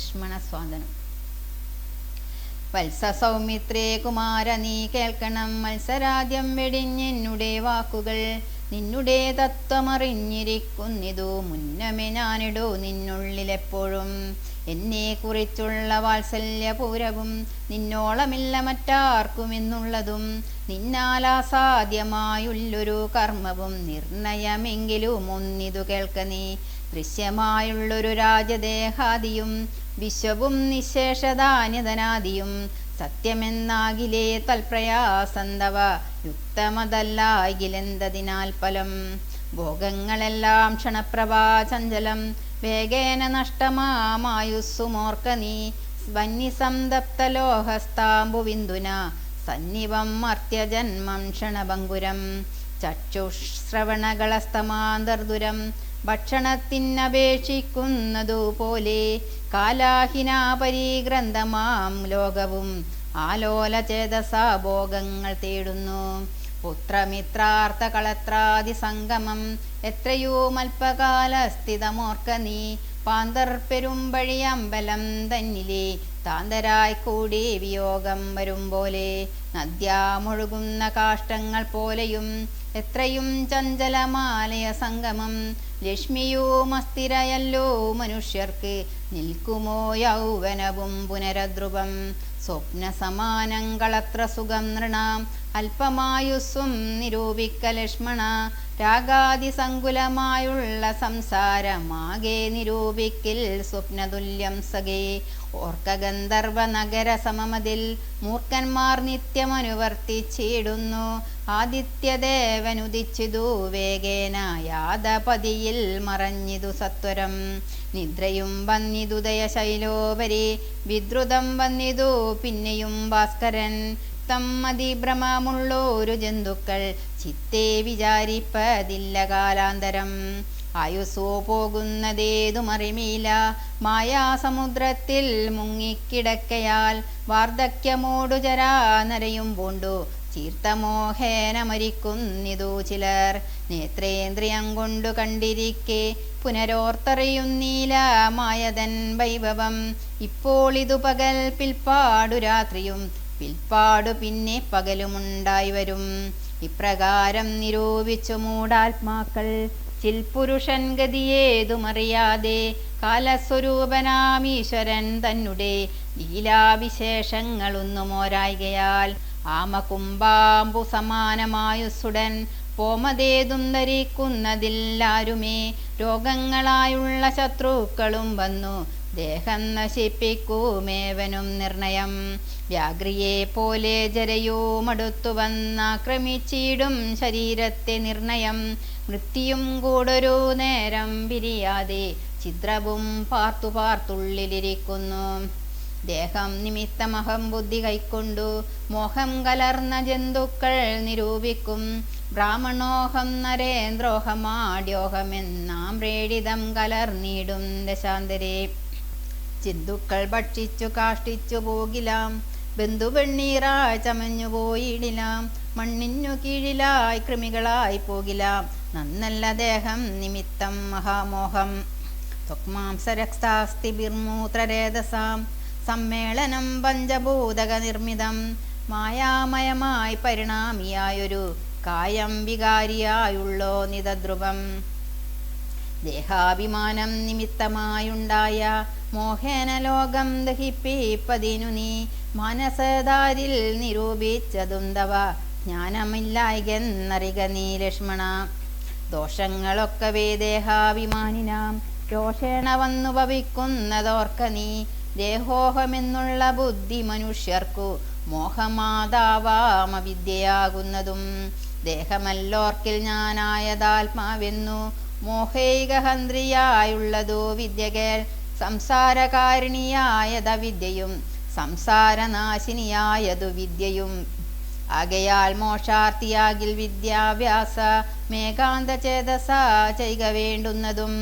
ലക്ഷ്മണസ്വാന്തനം. വത്സ സൗമിത്രേ കുമാര നീ കേൾക്കണം, മത്സരാദ്യം വെടിഞ്ഞെന്നുടെ വാക്കുകൾ. നിന്നുടെ തത്വമറിഞ്ഞിരിക്കുന്നിതു മുന്നമേ ഞാനിടൂ നിന്നുള്ളിലെപ്പോഴും. എന്നെ കുറിച്ചുള്ള വാത്സല്യപൂരവും നിന്നോളമില്ല മറ്റാർക്കുമെന്നുള്ളതും. നിന്നാലാസാധ്യമായുള്ളൊരു കർമ്മവും നിർണയമെങ്കിലും ഒന്നിതു കേൾക്ക നീ. ദൃശ്യമായുള്ളൊരു രാജദേഹാദിയും വിശ്വവും നിശേഷധാന്യതനാദിയും സത്യമെന്നാകിലേ തൽപ്രയാസന്തവ യുക്തമതല്ലാകിലെന്തതിനാൽ ഫലം. ഭോഗങ്ങളെല്ലാം ക്ഷണപ്രഭാ ചഞ്ചലം വേഗേന നഷ്ടമായുസ്സുമോർക്ക നീ. വന്യസംതപ്തലോഹസ്താംബുവിന്ദുന സന്നിവം മർത്യജന്മം ക്ഷണഭംഗുരം. ചക്ഷുശ്രവണകളസ്തമാന്തർദുരം ഭക്ഷണത്തിനപേക്ഷിക്കുന്നതുപോലെ. കാലാഹിനാപരിഗ്രന്ഥമാം ലോകവും ആലോലചേതസാ ഭോഗങ്ങൾ തേടുന്നു. പുത്രമിത്രാർത്ഥ കളത്രാദി സംഗമം എത്രയോ മൽപ്പകാലസ്ഥിതമോർക്ക നീ. പാന്തർപ്പെരുമ്പഴി അമ്പലം തന്നിലെ താന്തരായി കൂടി വിയോഗം വരും പോലെ. നദ്യാമൊഴുകുന്ന കാഷ്ടങ്ങൾ പോലെയും എത്രയും ചഞ്ചലമാലയ സംഗമം. ലക്ഷ്മിയുമസ്ഥിരയല്ലോ മനുഷ്യർക്ക് നിൽക്കുമോ യൗവനവും പുനരദ്രുവം. സ്വപ്ന സമാനങ്ങളത്ര സുഖം നൃണാം അല്പമായുസ്സും നിരൂപിക്ക ലക്ഷ്മണ. രാഗാതിസങ്കുലമായുള്ള സംസാരമാകെ നിരൂപിക്കിൽ സ്വപ്നതുല്യം സഖേ. ഓർക്ക ഗന്ധർവ നഗര സമമതിൽ മൂർഖന്മാർ നിത്യമനുവർത്തിച്ചിടുന്നു. ആദിത്യദേവനുദിച്ചിതു വേഗേന യാദപതിയിൽ മറഞ്ഞിതു സത്വരം. നിദ്രയും വന്നിതു ദയശൈലോപരി വിദ്രുതം വന്നിതു പിന്നെയും ഭാസ്കരൻ. അതിഭ്രമമുള്ളൊരു ജന്തുക്കൾ ചിത്തേ വിചാരിപ്പതില്ല കാലാന്തരം. ആയുസ്സോ പോകുന്നതേതുമറിമീല മായാസമുദ്രത്തിൽ മുങ്ങിക്കിടക്കയാൽ. വാർദ്ധക്യമോടു ജരാനരയും പൂണ്ടു ചീർത്തമോഹേന മരിക്കുന്നിതു ചിലർ. നേത്രേന്ദ്രിയം കൊണ്ടു കണ്ടിരിക്കെ പുനരോർത്തറിയുന്നീല മായതൻ വൈഭവം. ഇപ്പോൾ ഇതു പകൽ പിൽപ്പാടു രാത്രിയും പിൽപ്പാടു പിന്നെ പകലുമുണ്ടായി വരും. ഇപ്രകാരം നിരൂപിച്ചു മൂഢാത്മാക്കൾ ചിൽപുരുഷൻ ഗതിയേതുമറിയാതെ. കാലസ്വരൂപനാമീശ്വരൻ തന്നെ ലീലാവിശേഷങ്ങളൊന്നുമോരായികയാൽ. ആമകുംഭാംബു സമാനമായുസുടൻ പോമതേതും ധരിക്കുന്നതില്ലാരുമേ. രോഗങ്ങളായുള്ള ശത്രുക്കളും വന്നു ദേഹം നശിപ്പിക്കുമേവനും നിർണയം. വ്യാഘ്രിയെ പോലെ ജരയുമടുത്തു വന്നാക്രമിച്ചിടും ശരീരത്തെ നിർണയം. മൃത്യും കൂടൊരു നേരം പിരിയാതെ ചിത്രവും പാർത്തുള്ളിലിരിക്കുന്നു. ദേഹം നിമിത്തമഹം ബുദ്ധി കൈക്കൊണ്ടു മോഹം കലർന്ന ജന്തുക്കൾ നിരൂപിക്കും. ബ്രാഹ്മണോഹം നരേന്ദ്രോഹമാഡ്യോഹമെന്നാം പ്രേഡിതം കലർന്നിടും ദശാന്തരേ. ജന്തുക്കൾ ഭക്ഷിച്ചു കാഷ്ടിച്ചു പോകിലാം, ബന്ധുവെണ്ണീറായി ചമഞ്ഞു പോയിടിലാം. മണ്ണിനു കീഴിലായി കൃമികളായി പോകിലാം, നന്നല്ല ദേഹം നിമിത്തം മഹാമോഹം. ത്വക്മാംസരക്താസ്തിഭിർമൂത്രരേതസാം സമ്മേളനം പഞ്ചഭൂതക നിർമ്മിതം. മായാമയമായി പരിണാമിയായൊരു കായം വികാരിയായുള്ളോ നിതദ്രുവം. ദേഹാഭിമാനം നിമിത്തമായുണ്ടായ മോഹേന ലോകം ദഹിപ്പിപ്പതിനു നീ. മാനസധാരിൽ നിരൂപിച്ചതും തവ ജ്ഞാനമില്ലായ്കെന്നറിക നീ ലക്ഷ്മണ. ദോഷങ്ങളൊക്കവേ ദേഹാഭിമാനിനാം രോഷേണ വന്നു ഭവിക്കുന്നതോർക്ക നീ. ദേഹോഹമെന്നുള്ള ബുദ്ധി മനുഷ്യർക്കു മോഹമാതാവാമവിദ്യയാകുന്നതും. ദേഹമല്ലോർക്കിൽ ഞാനായതാത്മാവെന്നു മോഹൈകഹന്ത്രിയായുള്ളതോ വിദ്യകേൾ. സംസാരകാരിണിയായത വിദ്യയും സംസാരനാശിനിയായതു വിദ്യയും. ആകയാൽ മോക്ഷാർത്ഥിയാകിൽ വിദ്യാഭ്യാസ മേകാന്തചേതസ ചെയ്ക വേണ്ടുന്നതും.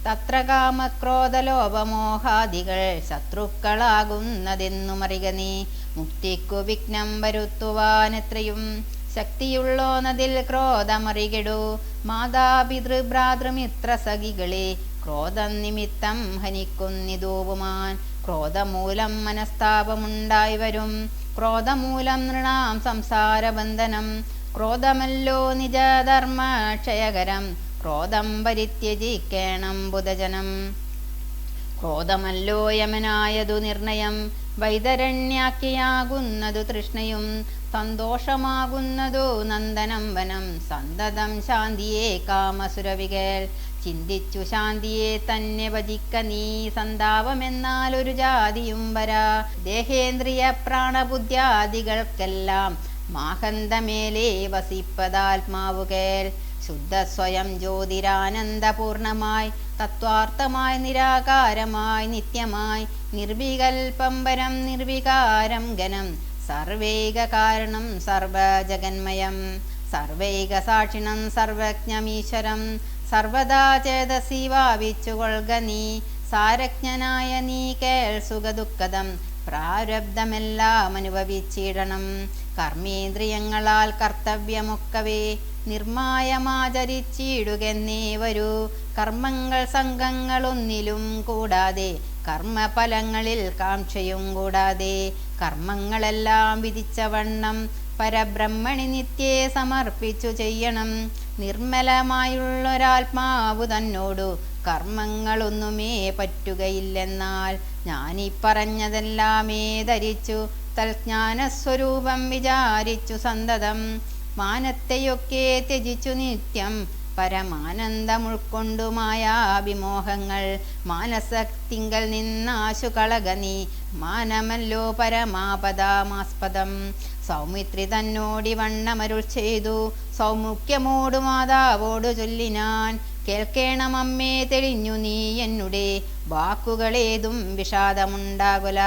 തത്ര കാമക്രോധലോപമോഹാദികൾ ശത്രുക്കളാകുന്നതെന്നുമറിക നീ. മുക്തിക്കു വിഘ്നം വരുത്തുവാനെത്രയും ശക്തിയുള്ളോന്നതിൽ ക്രോധമറികെടു. മാതാപിതൃഭ്രാതൃമിത്ര സഖികളെ ക്രോധം നിമിത്തം ഹനിക്കുന്നിതോപുമാൻ. ക്രോധമൂലം മനസ്താപമുണ്ടായി വരും. ക്രോധമൂലം നൃണാം സംസാരബന്ധനം. ക്രോധമല്ലോ നിജധർമ്മക്ഷയകരം. ക്രോധം പരിത്യജിക്കേണം ബുധജനം. ക്രോധമല്ലോ യമനായതു നിർണയം. വൈതരണ്യാക്കിയാകുന്നതു തൃഷ്ണയും. സന്തോഷമാകുന്നതു നന്ദനം വനം. സന്തതം ശാന്തിയെ കാമസുരവികൾ. ചിന്തിച്ചു ശാന്തിയെ തന്നെ ഭജിക്ക നീ. സന്താപമെന്നാൽ ഒരു ജാതിയും വരാ. ദേഹേന്ദ്രിയ പ്രാണബുദ്ധ്യാദികൾക്കെല്ലാം മാഹന്തമേലേ വസിപ്പതാത്മാവുകേൽ. ശുദ്ധ സ്വയം ജ്യോതിരാനന്ദപൂർണമായി തത്വാർത്ഥമായി നിരാകാരമായി നിത്യമായി നിർവികൽപം പരം നിർവികാരം ഘനം. സർവൈക കാരണം സർവജഗന്മയം. സർവൈക സാക്ഷിണം സർവജ്ഞമീശ്വരം. സർവദാ ചേതസി ഭാവിച്ചുകൊള്ളുക നീ. സാരജ്ഞനായ നീ കേൾ സുഖദുഃഖദം. പ്രാരബ്ധമെല്ലാം അനുഭവിച്ചിടണം. കർമ്മേന്ദ്രിയങ്ങളാൽ കർത്തവ്യമൊക്കവേ നിർമായമാചരിച്ചിടുകെന്നേ വരൂ. കർമ്മങ്ങൾ സംഘങ്ങളൊന്നിലും കൂടാതെ കർമ്മഫലങ്ങളിൽ കാംക്ഷയും കൂടാതെ. കർമ്മങ്ങളെല്ലാം വിധിച്ചവണ്ണം പരബ്രഹ്മണി നിത്യേ സമർപ്പിച്ചു ചെയ്യണം. നിർമ്മലമായുള്ളൊരാത്മാവു തന്നോടു കർമ്മങ്ങളൊന്നുമേ പറ്റുകയില്ലെന്നാൽ. ഞാനീ പറഞ്ഞതെല്ലാമേ ധരിച്ചു തൽജ്ഞാനസ്വരൂപം വിചാരിച്ചു സന്തതം. മാനത്തെയൊക്കെ ത്യജിച്ചു നിത്യം പരമാനന്ദമുൾക്കൊണ്ടു മായാവിമോഹങ്ങൾ. മാനസത്തിങ്കൽ നിന്നാശു കളക നീ. മാനമല്ലോ പരമാപദമാസ്പദം. സൗമിത്രി തന്നോടി വണ്ണമരുൾ ചെയ്തു. സൗമുഖ്യമോടു മാതാവോടു ചൊല്ലിനാൻ. കേൾക്കേണമമ്മേ തെളിഞ്ഞു നീ എന്നുടെ വാക്കുകളേതും വിഷാദമുണ്ടാകുല.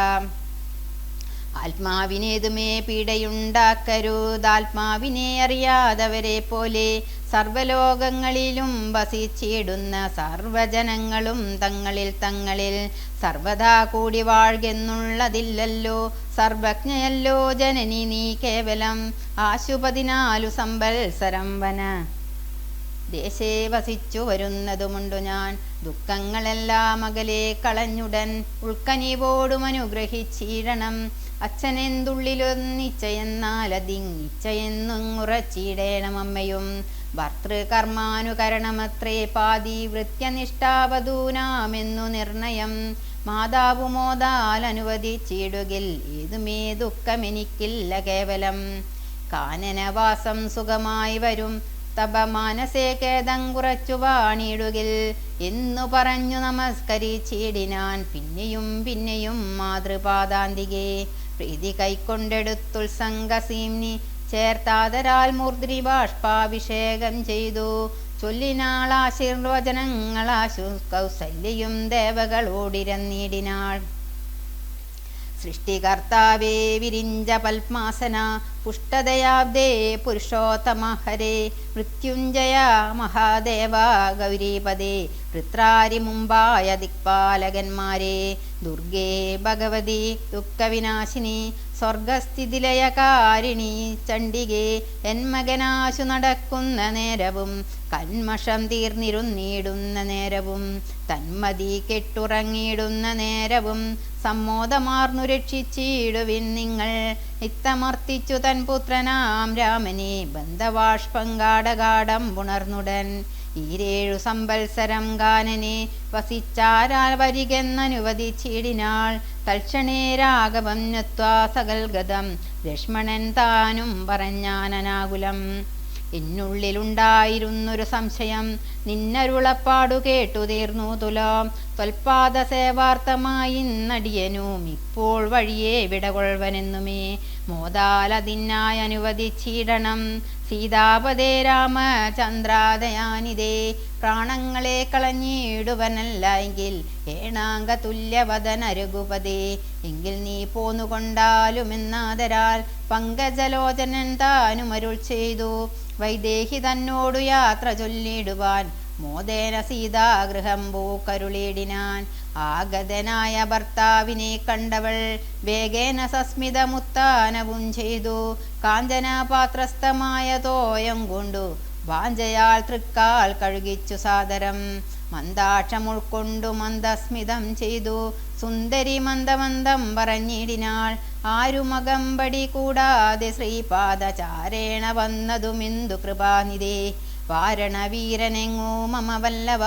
ആത്മാവിനേതുമേ പീഡയുണ്ടാക്കരുതാത്മാവിനെ അറിയാതവരെ പോലെ. സർവലോകങ്ങളിലും വസിച്ചിടുന്ന സർവജനങ്ങളും തങ്ങളിൽ തങ്ങളിൽ സർവദാ കൂടി വാഴ്കെന്നുള്ളതില്ലല്ലോ. സർവജ്ഞയല്ലോ ജനനി നീ കേവലം. ആശു 14 സംവത്സരം വന ദേശേ വസിച്ചു വരുന്നതുമുണ്ടു ഞാൻ. ദുഃഖങ്ങളെല്ലാം അകലെ കളഞ്ഞുടൻ ഉൾക്കനിവോടും അനുഗ്രഹിച്ചിടണം. അച്ഛനെന്തുള്ളിലൊന്നിച്ചയെന്നാലതിങ്ങിച്ചയെന്നും ഉറച്ചിടേണം അമ്മയും. ഭർതൃകർമാനുകരണമത്രേ പാതിവൃത്യനിഷ്ഠാവധൂനാമെന്നു നിർണയം. മാതാവു മോദാൽ അനുവദിച്ചിടുകിൽ ഏതുമേ ദുഃഖമെനിക്കില്ല കേവലം. കാനനവാസം സുഖമായി വരും തപ മാനസേ ഖേദം കുറച്ചു വാണിടുകിൽ എന്നു പറഞ്ഞു നമസ്കരിച്ചിടിനാൻ. പിന്നെയും പിന്നെയും മാതൃപാദാന്തികെ പ്രീതി കൈക്കൊണ്ടെടുത്തുത്സംഗസീംനി ചേർത്താതരാൽ മൂർധ്രി ബാഷ്പാഭിഷേകം ചെയ്തു. ചൊല്ലിനാൾ ആശീർവചനങ്ങളാശു കൗസല്യയും ദേവകളോടിരന്നിടിനാൾ. സൃഷ്ടികർത്താവേ വിരിഞ്ച പത്മാസന പുഷ്ടദയാബ്ദേ പുരുഷോത്തമ ഹരേ. മൃത്യുഞ്ജയ മഹാദേവ ഗൗരീപദേ വൃത്രാരി മുമ്പായ ദിക്പാലകന്മാരെ. ദുർഗേ ഭഗവതി ദുഃഖവിനാശിനി സ്വർഗസ്ഥിതിലയകാരിണി ചണ്ഡികേ. എന്മകനാശു നടക്കുന്ന നേരവും കന്മഷം തീർന്നിരുന്നിടുന്ന നേരവും തന്മതി കെട്ടുറങ്ങിയിടുന്ന നേരവും സമ്മോദമാർന്നു രക്ഷിച്ചിടുവിൻ നിങ്ങൾ. ഇത്തമർത്തിച്ചു തൻ പുത്രനാം രാമനെ ബന്ധവാഷ്പങ്കാടകാടം പുണർന്നുടൻ. ഈരേഴു സംവത്സരം കാനനെ വസിച്ചാരാൽ വരികെന്നനുവദിച്ചിടിനാൾ. തൽക്ഷണേ രാഘവം നത്വാ സകൽഗതം ലക്ഷ്മണൻ താനും പറഞ്ഞാനനാകുലം. എന്നുള്ളിലുണ്ടായിരുന്നൊരു സംശയം നിന്നരുളപ്പാടു കേട്ടു തീർന്നു തുലാം. ത്വൽപാദ സേവാർത്ഥമായി നടിയനും ഇപ്പോൾ വഴിയെ വിടകൊള്ളുവനെന്നുമേ. മോദാലതിനായി അനുവദിച്ചിടണം. സീതാപദേ രാമചന്ദ്രാദയാനിതേ പ്രാണങ്ങളെ കളഞ്ഞിടുവനല്ല എങ്കിൽ ഏണാങ്ക തുല്യവദന രഘുപതേ. എങ്കിൽ നീ പോന്നുകൊണ്ടാലുമെന്നാദരാൽ പങ്കജലോചനൻ താനുമരുൾ ചെയ്തു. വൈദേഹി തന്നോടു യാത്ര ചൊല്ലിടുവാൻ മോദേന സീതാഗൃഹം പൂക്കരുളിടിനാൻ. ആഗതനായ ഭർത്താവിനെ കണ്ടവൾ വേഗേന സസ്മിതമുത്താനവും ചെയ്തു. കാഞ്ചനപാത്രസ്ഥമായ തോയം കൊണ്ടു വാഞ്ചയാൽ തൃക്കാൽ കഴുകിച്ചു സാദരം. മന്ദാക്ഷം ഉൾക്കൊണ്ടു മന്ദസ്മിതം ചെയ്തു സുന്ദരി മന്ദമന്ദം പറഞ്ഞിടിനാൾ. ആരുമകമ്പടി കൂടാതെ ശ്രീപാദചാരേണ വന്നതുമിന്ദു കൃപാനിധേ. വാരണവീരനെങ്ങോ മമ വല്ലവ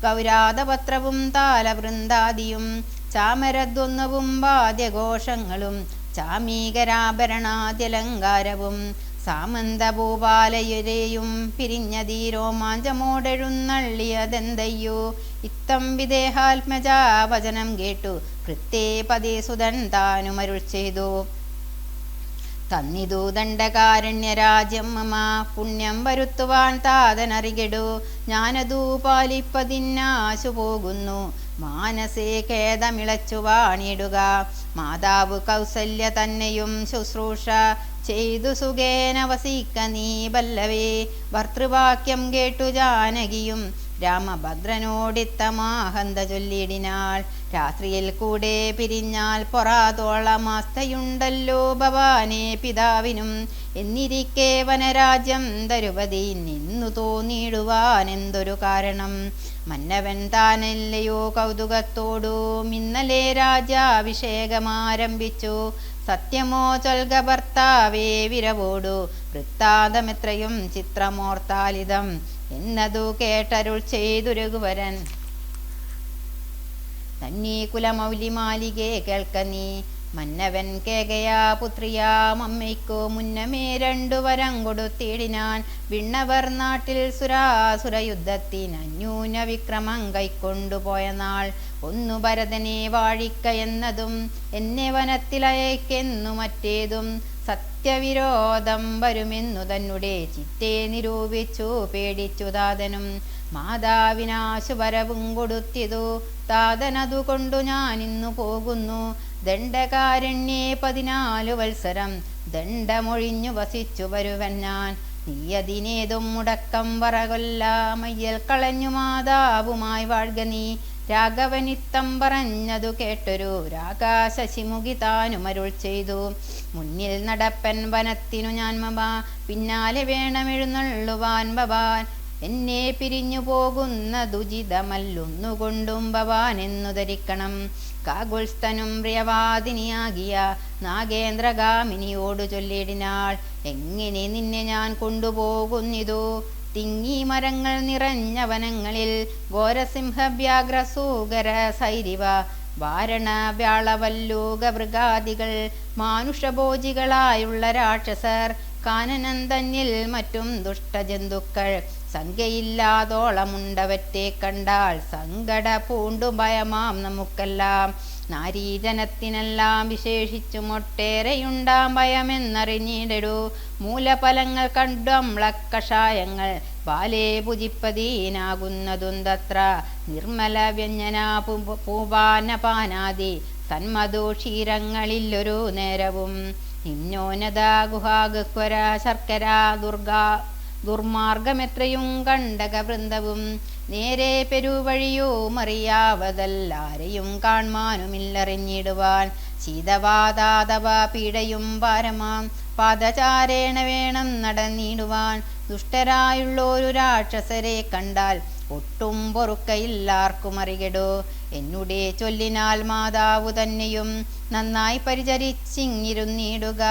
ഗൗരാതപത്രവും താലവൃന്ദാദിയും ചാമരദ്വന്ദ്വവും വാദ്യഘോഷങ്ങളും ചാമീകരാഭരണാദ്യലങ്കാരവും സാമന്തഭൂപാലയുരെയും പിരിഞ്ഞതീരോമാഞ്ചമോടെഴുന്നള്ളിയതെന്തയ്യോ. ഇത്തം വിദേഹാത്മജാ വചനം കേട്ടു കൃത്യേ പദേ സുതൻ താനുമരുൾ ചെയ്തു. തന്നിതു ദണ്ഡകാരണ്യരാജ്യം മമ പുണ്യം വരുത്തുവാൻ താതനറികെടു. ഞാനതു പാലിപ്പതിന്നാശു പോകുന്നു മാനസേ ഖേദമിളച്ചു വാണിടുക. മാതാവ് കൗസല്യ തന്നെയും ശുശ്രൂഷ ചെയ്തു സുഖേന വസിക്ക നീ ബല്ലവേ. ഭർത്തൃവാക്യം കേട്ടു ജാനകിയും രാമഭദ്രനോടിത്തമാഹന്ത ചൊല്ലിടിനാൾ. രാത്രിയിൽ കൂടെ പിരിഞ്ഞാൽ പൊറാതോളമാസ്തയുണ്ടല്ലോ ഭവാനെ പിതാവിനും. എന്നിരിക്കെ വനരാജ്യം തരുപതി നിന്നു തോന്നിയിടുവാനെന്തൊരു കാരണം. മന്നവൻ താനല്ലയോ കൗതുകത്തോടു മിന്നലെ രാജ്യാഭിഷേകമാരംഭിച്ചു. സത്യമോ ചൊൽക ഭർത്താവേ വിരവോടു വൃത്താന്തമെത്രയും ചിത്രമോർത്താലിതം എന്നതു കേട്ടരുൾ ചെയ്തു രഘുവരൻ. തന്നീ കുലമൗലിമാലികെ കേൾക്ക നീ. മന്നവൻ കേകയാ പുത്രിയാം അമ്മയ്ക്കു മുന്നമേ രണ്ടു വരം കൊടുത്തിടിനാൻ. വിണ്ണവർ നാട്ടിൽ സുരാസുര യുദ്ധത്തിനന്യൂന വിക്രമം കൈക്കൊണ്ടുപോയ നാൾ. ഒന്നു ഭരതനെ വാഴിക്ക എന്നതും എന്നെ വനത്തിലയക്കെന്നു മറ്റേതും സത്യവിരോധം വരുമെന്നു തന്നെ ചിത്തെ നിരൂപിച്ചു പേടിച്ചു താതനും. മാതാവിനാശുവരവും കൊടുത്തിതു താതനതുകൊണ്ടു ഞാനിന്നു പോകുന്നു. ദണ്ഡകാരണ്യേ 14 വത്സരം ദണ്ഡമൊഴിഞ്ഞു വസിച്ചു വരുവൻ ഞാൻ. നീയതിനേതും മുടക്കം വറകൊല്ല മയ്യൽ കളഞ്ഞു മാതാവുമായി വാഴ്ക നീ. രാഘവനിത്തം പറഞ്ഞതു കേട്ടൊരു രാകാശശിമുഖി താനുമരുൾ ചെയ്തു. മുന്നിൽ നടപ്പൻ വനത്തിനു ഞാൻ മമ പിന്നാലെ വേണമെഴുന്നള്ളുവാൻ ഭവാൻ. എന്നെ പിരിഞ്ഞു പോകുന്ന ദുജിതമല്ലൊന്നുകൊണ്ടും ഭവാൻ എന്നു ധരിക്കണം. കാകുൽസ്ഥനും പ്രിയവാദിനിയാകിയ നാഗേന്ദ്രഗാമിനിയോടു ചൊല്ലിടിനാൾ. എങ്ങനെ നിന്നെ ഞാൻ കൊണ്ടുപോകുന്നിതു. തിങ്ങി മരങ്ങൾ നിറഞ്ഞ വനങ്ങളിൽ ഘോരസിംഹവ്യാഘ്രസൂകര സൈരിവ വാരണ വ്യാളവല്ലൂക മൃഗാദികൾ മാനുഷഭോജികളായുള്ള രാക്ഷസർ കാനനം തന്നിൽ മറ്റും ദുഷ്ടജന്തുക്കൾ സംഖ്യയില്ലാതോളമുണ്ടവറ്റെ കണ്ടാൽ സങ്കട പൂണ്ടു ഭയമാം നമുക്കെല്ലാം. നാരീജനത്തിനെല്ലാം വിശേഷിച്ചും ഒട്ടേറെയുണ്ടാം ഭയമെന്നറിഞ്ഞിടൂ. മൂലഫലങ്ങൾ കണ്ടംളക്കഷായങ്ങൾ ബാലേ ഭുജിപ്പതീനാകുന്നതും തത്ര. നിർമ്മല വ്യഞ്ജന പൂപാനപാനാദി സന്മധുക്ഷീരങ്ങളില്ലൊരു നേരവും. നിമ്നോന്നത ഗുഹാഗഹ്വര ശർക്കര ദുർമാർഗമെത്രയും കണ്ടകവൃന്ദവും. നേരെ പെരുവഴിയോ മറിയാവതല്ലാരെയും കാൺമാനുമില്ലറിഞ്ഞിടുവാൻ. ശീതവാതാതവ പീഡയും പാരമാം പാദചാരേണ വേണം നടന്നിടുവാൻ. ദുഷ്ടരായുള്ളൊരു രാക്ഷസരെ കണ്ടാൽ ഒട്ടും പൊറുക്കയില്ലാർക്കും അറികെടോ. എന്നുടെ ചൊല്ലിനാൽ മാതാവു തന്നെയും നന്നായി പരിചരിച്ചിങ്ങിരുന്നിടുക.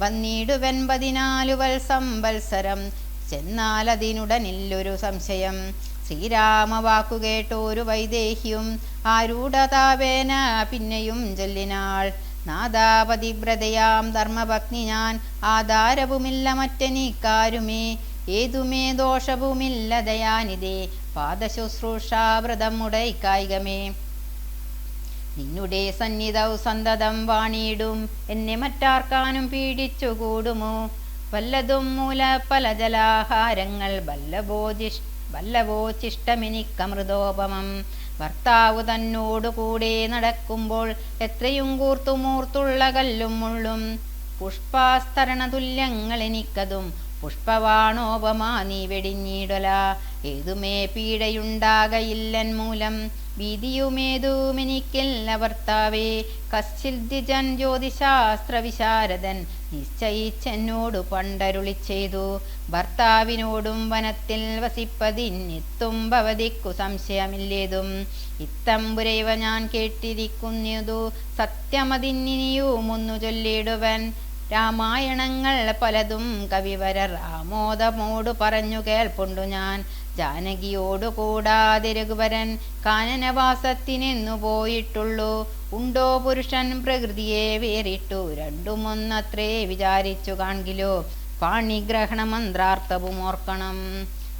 വന്നിടുവൻ 14 സംവത്സരം ചെന്നാലതിനുടനില്ലൊരു സംശയം. ശ്രീരാമവാക്കു കേട്ടോരു വൈദേഹിയും ആരൂഢതാവേന പിന്നെയും ചൊല്ലിനാൾ. നാദാപതിവ്രതയാം ധർമ്മഭഗ്നി ഞാൻ ആധാരവുമില്ല മറ്റെനിക്കാരുമേ. ഏതുമേ ദോഷവുമില്ല ദയാനിധേ പാദശുശ്രൂഷാവ്രതം മുടൈക്കായികമേ. നിന്നുടെ സന്നിധൗ സന്തതം വാണിയിടും എന്നെ മറ്റാർക്കാനും പീഡിച്ചുകൂടുമോ. വല്ലതും മൂല ഫലജലാഹാരങ്ങൾ വല്ലവോച്ചിഷ്ടമെനിക്കമൃതോപമം. ഭർത്താവു തന്നോടു കൂടെ നടക്കുമ്പോൾ എത്രയും കൂർത്തുമൂർത്തുള്ള കല്ലും മുള്ളും പുഷ്പാസ്തരണ തുല്യങ്ങൾ എനിക്കതും പുഷ്പവാണോപമാ നീ വെടിഞ്ഞിടല. ഏതുമേ പീഡയുണ്ടാകയില്ലൻ മൂലം ഭീതിയുമേതുമെനിക്കില്ല ഭർത്താവേ. കശ്ചിദ്വിജൻ ജ്യോതിശാസ്ത്ര വിശാരദൻ നിശ്ചയിച്ചെന്നോടു പണ്ടരുളി ചെയ്തു. ഭർത്താവിനോടും വനത്തിൽ വസിപ്പതിനെത്തും ഭവതിക്കു സംശയമില്ലേതും. ഇത്തമ്പുരൈവ ഞാൻ കേട്ടിരിക്കുന്നതു സത്യമതിന്നിനിയും ഒന്നു ചൊല്ലിടുവൻ. രാമായണങ്ങൾ പലതും കവിവരർ ആമോദമോടു പറഞ്ഞു കേൾപ്പുണ്ടു ഞാൻ. ജാനകിയോടു കൂടാതെ രഘുവരൻ കാനനവാസത്തിനെന്നു പോയിട്ടുള്ളൂ. ഉണ്ടോ പുരുഷൻ പ്രകൃതിയെ വേറിട്ടു രണ്ടുമൊന്നത്രേ വിചാരിച്ചു കാൺകിലോ. പാണിഗ്രഹണ മന്ത്രാർത്ഥവും ഓർക്കണം.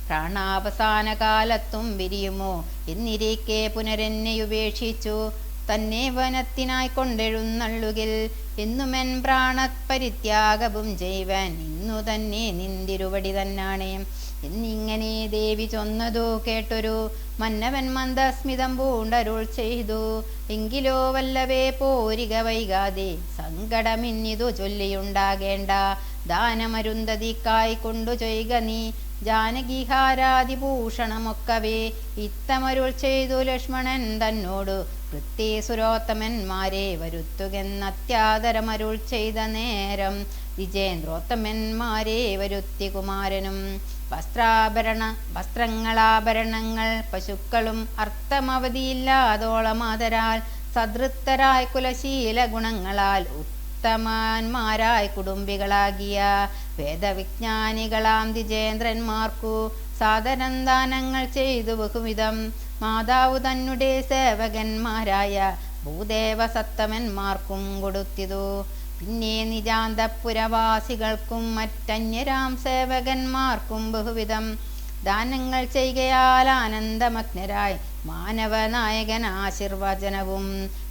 പ്രാണാവസാന കാലത്തും വിരിയുമോ എന്നിരിക്കെ പുനരെന്നെയുപേക്ഷിച്ചു തന്നെ വനത്തിനായി കൊണ്ടെഴുന്നള്ളുകിൽ. എന്നുമെൻ പ്രാണപരിത്യാഗവും ചെയ്വൻ ഇന്നു തന്നെ നിന്തിരുവടി തന്നാണ് എന്നിങ്ങനെ ദേവി ചൊന്നതു കേട്ടൊരു മന്നവൻ മന്ദസ്മിതം പൂണ്ടരുൾ ചെയ്തു. എങ്കിലോ വല്ലവേ പോരിക വൈകാതെ സങ്കടമിന്നിതു ചൊല്ലിയുണ്ടാകേണ്ട. ദാനമരുന്തതിക്കായി കൊണ്ടു ചെയ്യുക നീ ജാനകിഹാരാദിഭൂഷണമൊക്കവേ. ഇത്തമരുൾ ചെയ്തു ലക്ഷ്മണൻ തന്നോടു വൃത്തി സുരോത്തമന്മാരെ വരുത്തുകെന്നത്യാദരമരുൾ ചെയ്ത നേരം ദ്വിജേന്ദ്രോത്തമന്മാരെ വരുത്തി കുമാരനും. വസ്ത്രങ്ങളാഭരണങ്ങൾ പശുക്കളും അർത്ഥമവധിയില്ലാതോളമാതരാൽ സദൃത്തരായ കുലശീല ഗുണങ്ങളാൽ ഉത്തമന്മാരായ കുടുംബികളാകിയ വേദവിജ്ഞാനികളാം ദ്വിജേന്ദ്രന്മാർക്കു സാദരം ദാനങ്ങൾ ചെയ്തു ബഹുവിധം. മാതാവ് തന്നെ സേവകന്മാരായ ഭൂദേവസത്തമന്മാർക്കും കൊടുത്തിതു. പിന്നെ നിജാന്തപുരവാസികൾക്കും മറ്റന്യരാം സേവകന്മാർക്കും ബഹുവിധം ദാനങ്ങൾ ചെയ്യുകയാൽ ആനന്ദമഗ്നരായി മാനവനായകൻ ആശീർവചനവും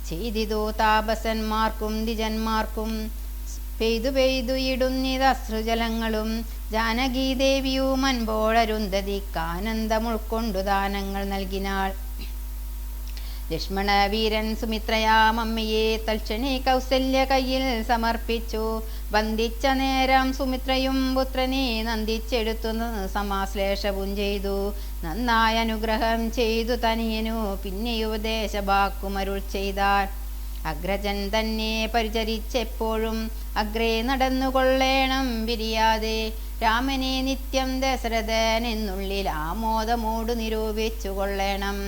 ചെയ്തിതു. താപസന്മാർക്കും ദ്വിജന്മാർക്കും പെയ്തു പെയ്തു ഇടുന്നിതശ്രുജലങ്ങളും. ജാനകീദേവിയും അൻപോഴരുന്തതിക്കാനന്ദമുൾക്കൊണ്ടു ദാനങ്ങൾ നൽകിനാൾ. ലക്ഷ്മണ വീരൻ സുമിത്രയാമമ്മയെ തൽക്ഷണേ കൗസല്യ കയ്യിൽ സമർപ്പിച്ചു. വന്ദിച്ച നേരം സുമിത്രയും പുത്രനെ നന്ദിച്ചെടുത്തു സമാശ്ലേഷവും ചെയ്തു. നന്നായി അനുഗ്രഹം ചെയ്തു തനിയനു പിന്നെ ഉപദേശവാക്കുമരുൾ ചെയ്താൽ. അഗ്രജൻ തന്നെ പരിചരിച്ചെപ്പോഴും അഗ്രേ നടന്നുകൊള്ളേണം വിരിയാതെ. രാമനെ നിത്യം ദശരഥനെന്നുള്ളിൽ ആമോദമോടു നിരൂപിച്ചു കൊള്ളേണം.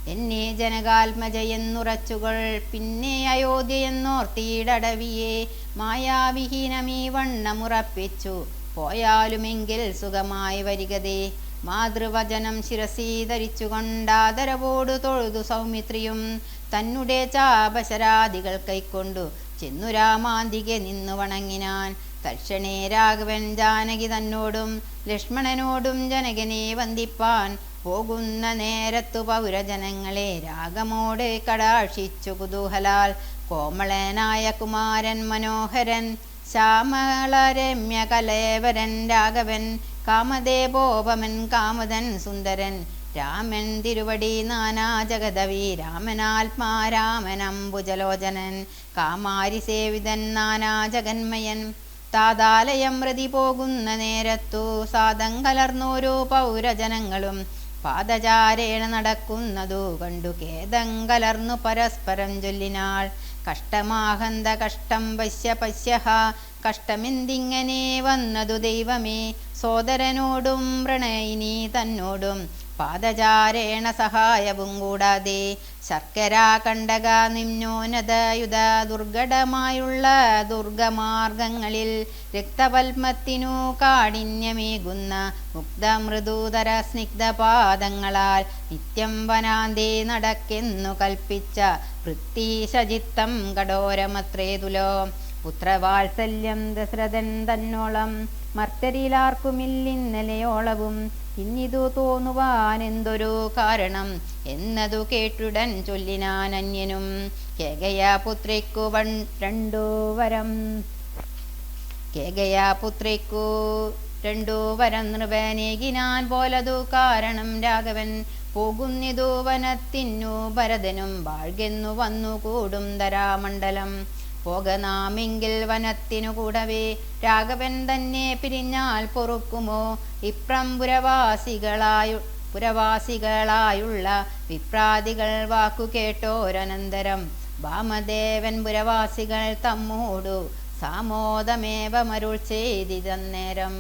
എന്നെ ജനകാത്മജയെന്നുറച്ചുകൾ പിന്നെ അയോധ്യയെന്നോർത്തിയിടവിയെ മായാവിഹീനമീ വണ്ണമുറപ്പിച്ചു പോയാലുമെങ്കിൽ സുഖമായി വരികതേ. മാതൃവചനം ശിരസീധരിച്ചു കൊണ്ടാദരവോടു തൊഴുതു സൗമിത്രിയും തന്നെ ചാപശരാദികൾ കൈക്കൊണ്ടു ചെന്നു രാമാന്തികെ നിന്നു വണങ്ങിനാൻ. തൽക്ഷണേ രാഘവൻ ജാനകി തന്നോടും ലക്ഷ്മണനോടും ജനകനെ വന്ദിപ്പാൻ പോകുന്ന നേരത്തു പൗരജനങ്ങളെ രാഗമോടെ കടാക്ഷിച്ചു കുതൂഹലാൽ. കോമളനായ കുമാരൻ മനോഹരൻ ശ്യാമളരമ്യ കലേവരൻ രാഘവൻ കാമദേവോപമൻ കാമുദൻ സുന്ദരൻ രാമൻ തിരുവടി നാനാ ജഗദവി രാമനാത്മാ രാമൻ അംബുജലോചനൻ കാമാരി സേവിതൻ നാനാ ജഗന്മയൻ. താതാലയം പ്രതി പോകുന്ന നേരത്തു സാദം കലർന്നോരോ പൗരജനങ്ങളും പാദചാരേണ നടക്കുന്നതു കണ്ടു ഖേദം കലർന്നു പരസ്പരം ചൊല്ലിനാൾ. കഷ്ടമാഹന്ത കഷ്ടം പശ്യ പശ്യഹ കഷ്ടമെന്തിങ്ങനെ വന്നതു ദൈവമേ. സോദരനോടും പ്രണയിനി തന്നോടും പാദചാരേണ സഹായവും കൂടാതെ ശർക്കര കണ്ടക നിമ്നോന്നതയുധ ദുർഘടമായുള്ള ദുർഗമാർഗങ്ങളിൽ രക്തപത്മത്തിനു കാഠിന്യമേകുന്ന മുക്തമൃദൂതര സ്നിഗ്ധപാദങ്ങളാൽ നിത്യം വനാന്തേ നടക്കെന്നു കൽപ്പിച്ച വൃത്തീശചിത്തം കഠോരമത്രേതുലോ. പുത്രവാത്സല്യം ദശരഥൻ തന്നോളം മർത്തരിലാർക്കുമില്ലിന്നലെയോളവും ഇന്നിതു തോന്നുവാനെന്തൊരു കാരണം എന്നതു കേട്ടുടൻ ചൊല്ലിനാൻ അന്യനും. കേകയാപുത്രിക്കു രണ്ടു വരം നൃപനേകിനാൻ പോലതു കാരണം രാഘവൻ പോകുന്നിതു വനത്തിന്നു ഭരതനും വാഴ്കെന്നു വന്നു കൂടും ധരാമണ്ഡലം. പോകനാമെങ്കിൽ വനത്തിനു കൂടവേ രാഘവൻ തന്നെ പിരിഞ്ഞാൽ പൊറുക്കുമോ. ഇപ്രം പുരവാസികളായുള്ള വിപ്രാദികൾ വാക്കു കേട്ടോരനന്തരം വാമദേവൻ പുരവാസികൾ തമ്മോടു സാമോദമേവമരുൾ ചെയ്തിതന്നേരം.